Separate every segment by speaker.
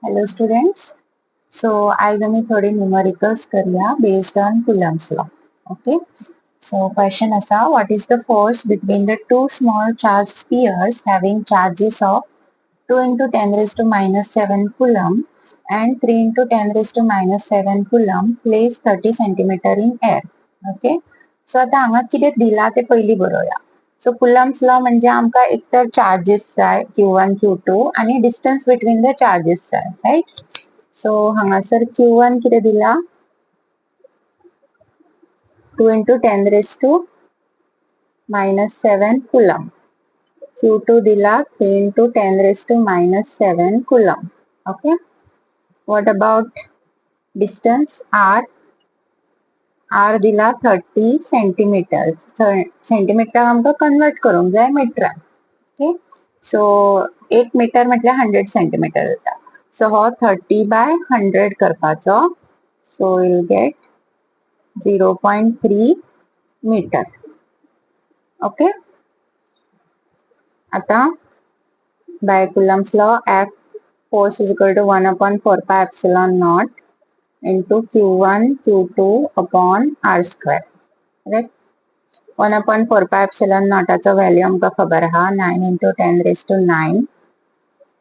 Speaker 1: Hello students. So आज आम्ही थोडे न्यूमरिकल्स करूया based on Coulomb's law. Okay. So question असा, what is the force between the two small charged spheres having charges of 2 into 10 raised to minus 7 Coulomb and 3 into 10 raised to minus 7 Coulomb placed 30 centimeter in air. Okay. So आता हांगा कितें दिला ते पयली बरोवया. सो coulombs law म्हणजे आमकां एक तर चार्जेस जाय Q1 Q2 आणि डिस्टन्स बिटवीन द चार्जेस जाय, राइट? सो हांगासर Q1 कितें दिला 2 into 10 raised to minus 7 Coulomb. Q2 दिला 3 into 10 raised to minus 7 Coulomb. Okay. What about distance R? R दिला 30 centimeter. सेंटीमीटर आमकां कन्वर्ट करूंक जाय मिटरान. ओके. सो 1 मीटर म्हटल्यार 100 सेंटीमीटर जाता. सो हो 30 by 100 करपाचो. सो we'll get 0.3 meter. Okay. आता by Coulomb's law, F force is equal to 1 upon 4 pi epsilon naught into Q1 Q2 upon R square. Correct? 1 upon 4 pi epsilon naught चा value आमकां खबर आहा 9 into 10 raised to 9.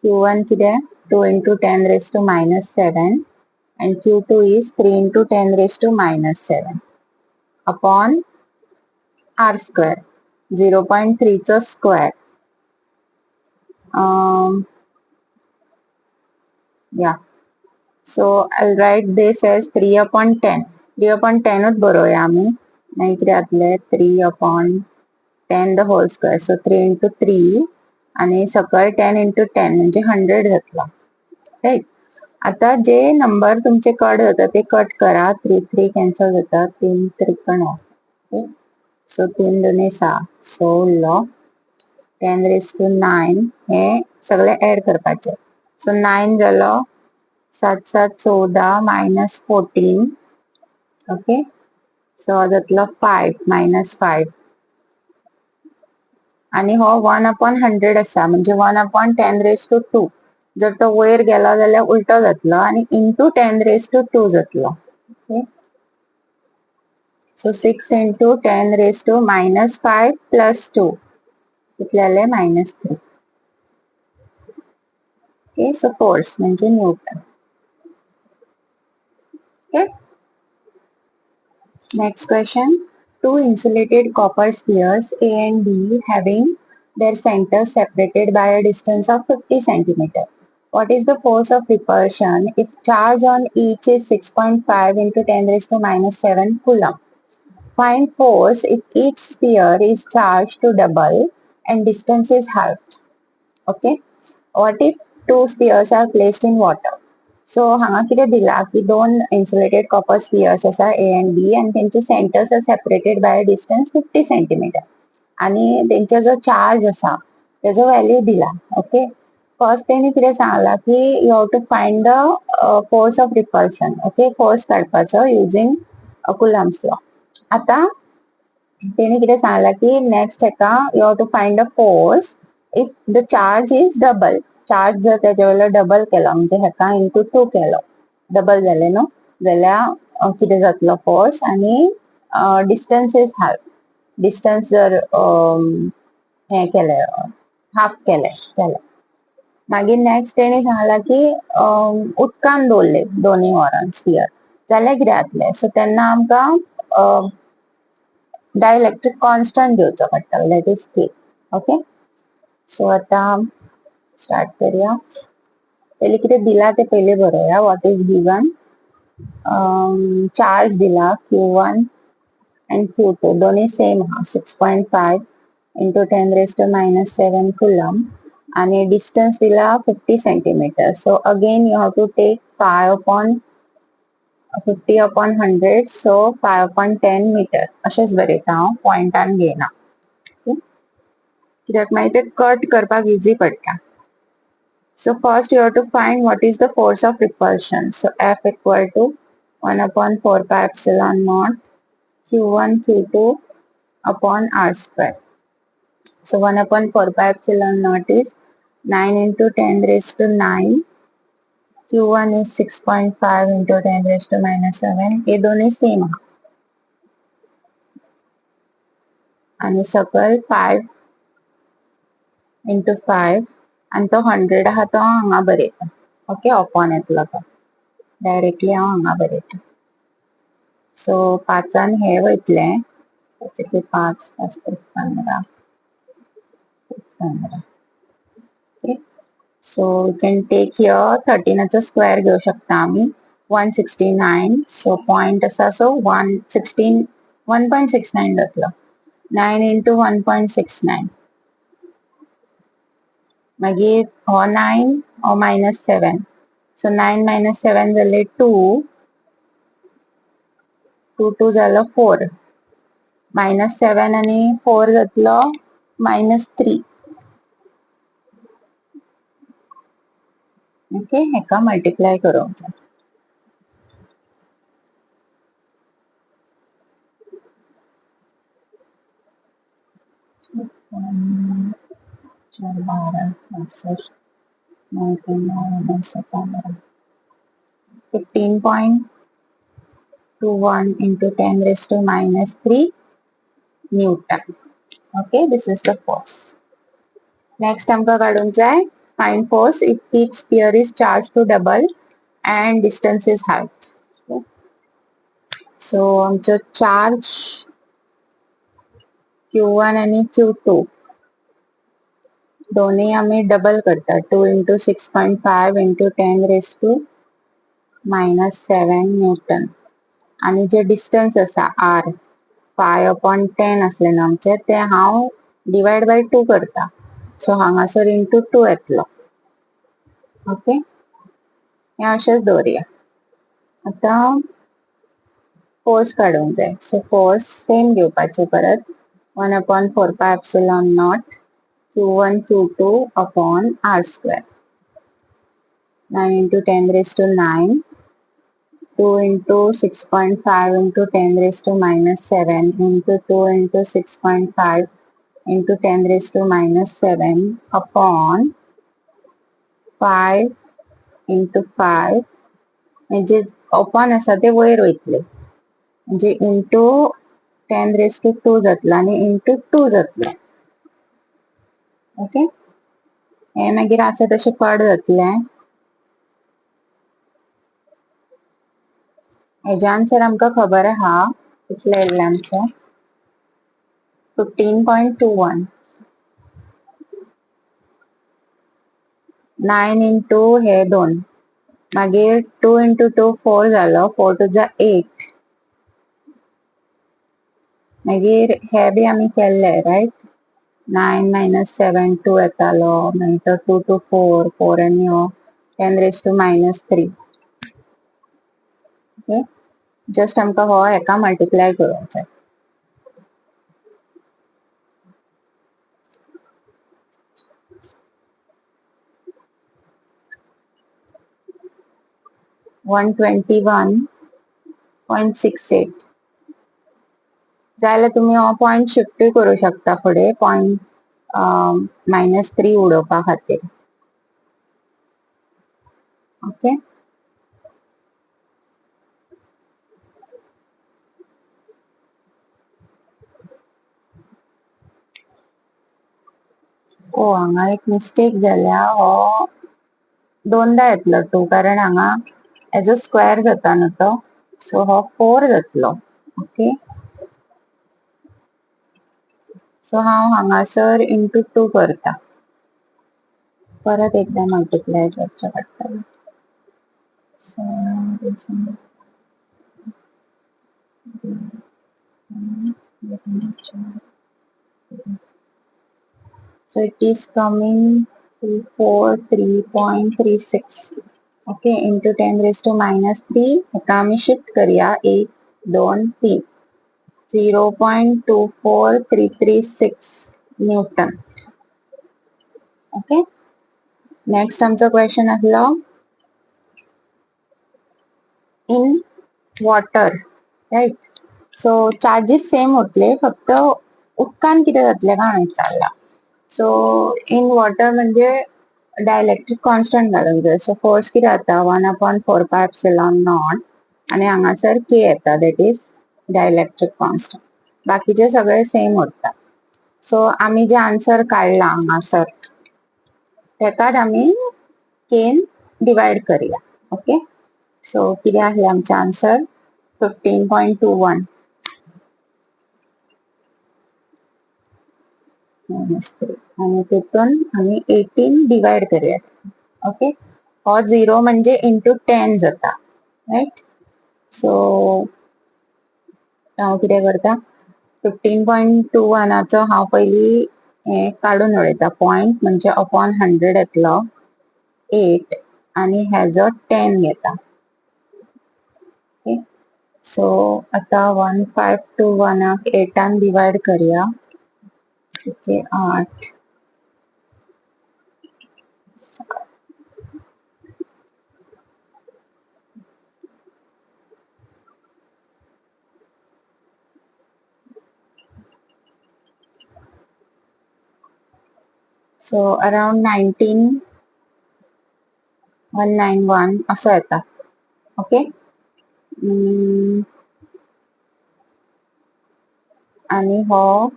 Speaker 1: Q1 कितें 2 into 10 raised to minus 7 and Q2 is 3 into 10 raised to minus 7 upon R square. 0.3 चा square. Yeah. So I'll write this as 3 upon 10. 3 upon 10 उत बरोवया आमी. मागीर कितें जातलें 3 upon 10 the whole square. So 3 into 3 आणि सकयल 10 into 10 म्हणजे 100 जातला. राइट? आता जे नंबर तुमचे कट जाता ते कट करा. 3 3 कॅन्सल जाता. 3 त्रिकण. ओके. सो 3 दुने 6. 16 10 raised to 9 हे सगळे ऍड करपाचे. सो 9 जालो 7 7 14 minus 14. ओके. सो जातलो 5 minus 5 आणि हो 1 upon 100 आसा म्हणजे 1 upon 10 raised to 2. जर तो वयर गेलो जाल्यार उलटो जातलो आणि into 10 raised to 2 जातलो. Okay. So 6 into 10 raised to minus 5 plus 2 कितले जाले minus 3. ओके. सो फोर्स म्हणजे Newton. Okay. Next question. Two insulated copper spheres A and B having their centers separated by a distance of 50 centimeter. What is the force of repulsion if charge on each is 6.5 into 10 raised to minus 7 Coulomb? Find force if each sphere is charged to double and distance is halved. Okay. What if two spheres are placed in water? So हांगा कितें दिला की दोन insulated copper spheres आसा A and B आणि त्यांचे centres are separated by distance 50 centimetre आणि त्यांचा जो चार्ज आसा त्याचो व्हॅल्यू दिला. ओके. फर्स्ट तेणी कितें सांगला की you have to find the force of repulsion. Okay. Force काडपाचो युजिंग कुलम्स लॉ. आता तेणी कितें सांगला की नेक्स्ट हेका you have to find the force if the charge is double. Charge जर त्याच्या वेळेला डबल केलो म्हणजे हेका इंटू 2 केलो डबल जाले न्हू जाल्यार कितें जातलो फोर्स आणि डिस्टन्स इज हाफ. डिस्टन्स जर हे केले हाफ केले जाल्यार मागीर नेक्स्ट तेणी सांगला की उदकान दवरले दोन्ही वरान स्पियर जाल्यार कितें जातलें. सो तेन्ना आमकां डायइलेक्ट्रिक कॉन्स्टंट घेवचो पडटलो that is K. Okay. So आता स्टार्ट करूया. पहिले कितें दिला ते पहिले बरोवया. What is given. चार्ज दिला Q1 and Q2 दोन्ही सेम हा 6.5 into 10 raised to minus 7 Coulomb आणि डिस्टन्स दिला 50 centimetre. So again you have to take 5 upon 50 upon 100. So 5 upon 10 metre अशेंच बरयता हांव पॉइंटान घेयना. कित्याक मागीर ते कट करपाक इजी पडटा. So first you have to find what is the force of repulsion. So F equal to 1 upon 4 pi epsilon naught Q1 Q2 upon R square. So 1 upon 4 pi epsilon naught is 9 into 10 raised to 9 Q1 is 6.5 into 10 raised to minus 7. हे दोन्ही same हा आणि सकल 5 into 5 आणि तो 100 हा तो हांगा बरयता. ओके अपॉन येतलो तो डायरेक्टली हांव हांगा बरयता. सो 5 हे वयतले 5 5 15 15. Okay so we can take here 13 चा स्क्वेअर घेऊ शकता आम्ही 169. सो पॉइंट असा सो 116 1.69 जातलो 9 into 1.69. मागीर हो 9 हो minus 7. सो 9 minus 7 जाले 2 2 2 जालो 4 minus 7 आणि 4 जातलो minus 3. ओके हेका मल्टिप्लाय करूंक जाय. चार 12 65 15.21 into 10 raised to minus 3 Newton. Okay, this is the force. Next आमका काढूंक जाय find force if each sphere is charged to double and distance is height. So आमचो charge Q1 आणि Q2 दोन्ही आम्ही डबल करता 2 into 6.5 into 10 raised to minus 7 Newton. आणि जे distance असा R 5/10 असले न्हू आमचे ते हांव डिवाइड बाय 2 करता. सो हांगासर इंटू 2 येतलो. ओके हे अशेंच दवरया. आता फोर्स काढूंक जाय. सो फोर्स सेम घेवपाचे परत 1/4πε0 Q1 Q2 upon R square 9 into 10 raised to 9 2 into 6.5 into 10 raised to minus 7 into 2 into 6.5 into 10 raised to minus 7 upon 5 into 5 म्हणजे अपॉन असा ते वयर वयतले म्हणजे इंटू 10 raised to 2 जातलो आणि इंटू 2 जातलो. ओके हे मागीर आसा तशें कट जातले. हेजे आन्सर आमकां खबर आहा कितले येयल्ले आमचे 15.21 9 into हे 2 मागीर 2 into 2 4 जालो 4 2 जा 8 मागीर हे बी आमी केल्ले राइट 9 minus 7 2 येतालो मागीर 2 to 4 4 आणि 10 raised to minus 3. Okay just आमकां हो हेका मल्टिप्लाय करूंक जाय. वन 21.68 जाल्यार तुमी हो पॉइंट शिफ्टूय करूं शकता फुडें पॉइंट -3 उडोवपा खातीर. ओके ओ हांगा एक मिस्टेक जाल्या हो दोनदा येतलो 2 कारण हांगा एज अ स्क्वेअर जाता न्हू तो सो हो 4 जातलो. ओके सो हांव हांगासर इंटू 2 करता परत एकदा मल्टिप्लाय करचें पडटलें. So it is coming to 4.36 okay into 10 raised to minus 3 हेका आमी शिफ्ट करूया 1 2 3 0.24336 न्यूटन. ओके नेक्स्ट आमचो क्वेश्चन आसलो in water right. So charges same उरतले फक्त उदकान कितें जातलें काय विचारला. सो इन वॉटर म्हणजे डायलेक्ट्रिक कॉन्स्टंट घालूंक जाय. सो फोर्स कितें जाता 1/4πε0 आणि हांगासर के येता दॅट इज डायलेक्ट्रिक कॉन्स्टंट. बाकीचे सगळे सेम उरता. सो आमी जे आन्सर काढला हांगासर तेकाच आमी केन डिवाइड करूया. ओके, सो कितें आहले आमचे आन्सर 15.21 -3 आणि तितून आमी 18 डिवाइड करूया. ओके, हो 0 म्हणजे इंटू 10 जाता, राइट. सो हांव कितें करता 15.21 चो हांव पयली हे काडून उडयता. पॉइंट म्हणजे अपॉन 100 येतलो 8 आणि हेजो 10 घेता. ओके, सो आता 1521 8 डिवाइड करूया. ओके, 8 सो अराउंड 19191 असं येता. ओके, आणि हो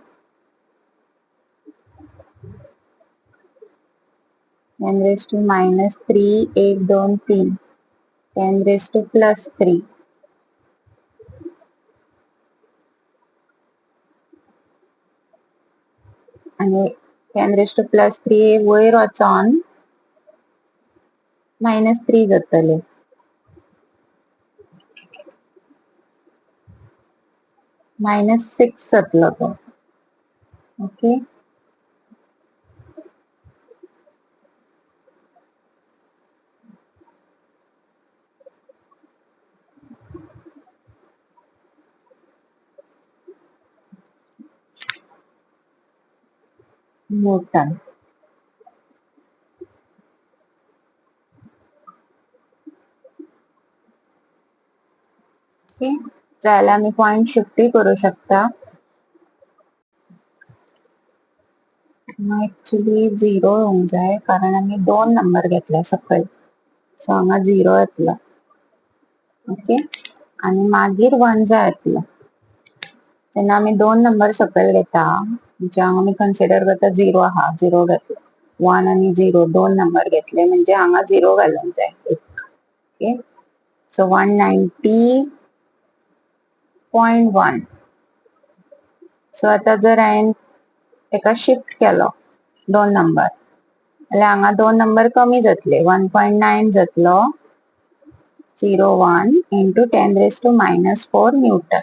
Speaker 1: 10⁻³ 1 2 3 10⁻+3 आणि 10⁻+3 वयर वचोन -3 जातले. -6 जातलो तो. Okay, Newton. ओके, जाल्यार आमी पॉइंट शिफ्टूय करू शकता. एक्चुअली 0 येवंक जाय कारण आमी 2 नंबर घेतला सकयल. सो हांगा 0 येतलो. ओके, आणि मागीर 1 जाय येतलो. जेन्ना आमी 2 नंबर सकयल घेता म्हणजे हांगा आमी कन्सिडर करता 0 आहा, 0 घेतलो. 1 आणि 0 2 नंबर घेतले म्हणजे हांगा 0 घालूंक जाय. ओके, सो 190.1. सो आता जर हांवें एका शिफ्ट केलो 2 नंबर जाल्यार हांगा 2 नंबर कमी जातले. 1.9 जातलो 0.1 into 10⁻⁻⁴ Newton.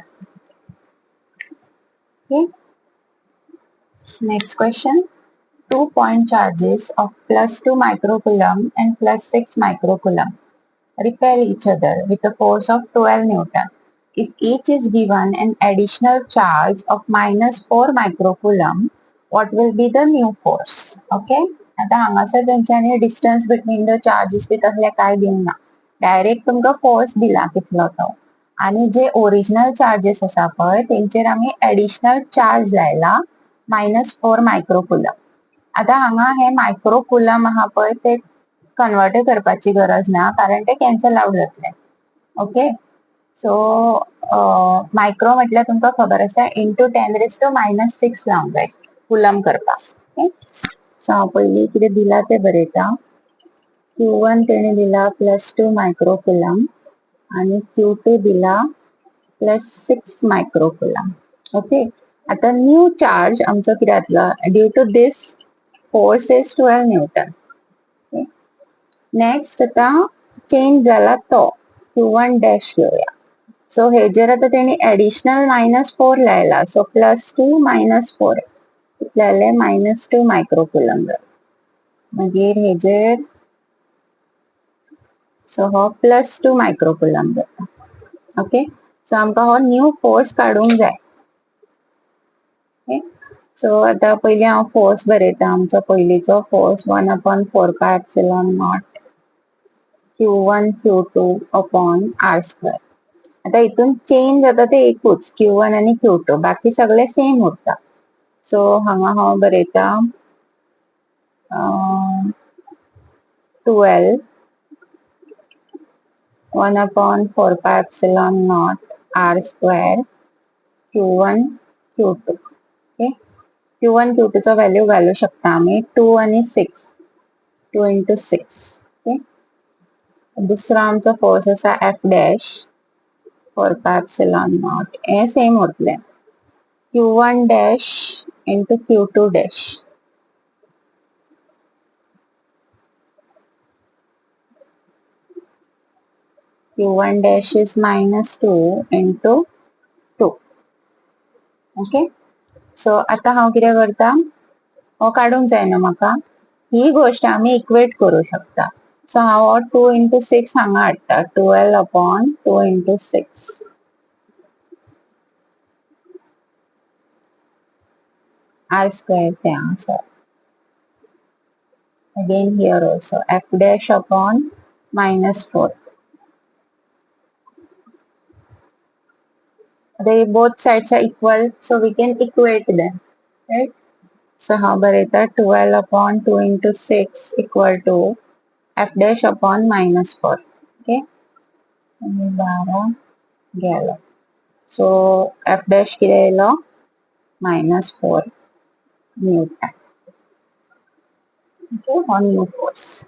Speaker 1: Okay. Next question. 2-point charges of +2 microcoulomb and +6 microcoulomb repel each other with a force of 12 Newton. If each is given an additional charge of -4 microcoulomb, what will be the new force? Okay. आता हांगासर तेंच्यांनी distance between the charges B तसले काय दिवना. Direct तुमकां force दिला कितलो तो. आणि जे ओरिजिनल चार्जेस आसा पळय तेंचेर आमी एडिशनल चार्ज लायला -4 मायक्रोकुलम. आता हांगा हे मायक्रोकुलम आहा पळय ते कन्वर्ट करपाची गरज ना कारण ते कॅन्सल आउट जातले. ओके, सो मायक्रो म्हटल्यार तुमकां खबर आसा इंटू 10⁻⁻⁶ जावंक जाय कुलम करपाक. ओके, सो हांव पयलीं कितें दिला ते बरयता. Q1 तेणे दिला +2 मायक्रोकुलम आणि Q2 दिला +6 मायक्रोकुलम. ओके, आता न्यू चार्ज आमचो कितें जातलो due to this force is 12 newton. Next आता चेंज जाला तो Q1 डॅश घेऊया. सो हेजेर आता तेणी एडिशनल -4 लायला. सो +2 -4 कितले जाले -2 मायक्रोकुलम जाले. मागीर हेजेर सो हो +2 मायक्रोकुलम जाता. ओके, सो आमकां हो न्यू फोर्स काडूंक जाय. ओके, सो आता पयली हांव फोर्स बरयता. आमचो पयलीचो force 1/4πε0 Q1 Q2 upon R². आता हितून चेंज जाता ते एकूच Q1 आणि Q2, बाकी सगळे सेम उरता. सो हांगा हांव बरयता 12 1 upon 4 pi epsilon naught r square Q1 Q2. Okay, Q1 Q2 चा व्हॅल्यू घालू शकता आम्ही 2 आणि 6 2 into 6. ओके, दुसरा आमचा फोर्स असा F dash 4 pi epsilon naught hey same होतले Q1 dash into Q2 dash. Q1 dash is -2 into 2. Okay, so आता हांव कितें करता, हो काडूंक जायना म्हाका, ही गोष्ट आमी इक्वेट करू शकता. सो हांव 2 into 6 हांगा हाडटा 12 upon 2 into 6 r square ते answer. Again here also f dash upon -4. They both sides are equal, so we can equate them, right? So how बरेता 12 upon 2 into 6 equal to f dash upon -4. Okay, आणि 12 गेलो. So f dash कितें येयलो -4 Newton. Okay, on new force.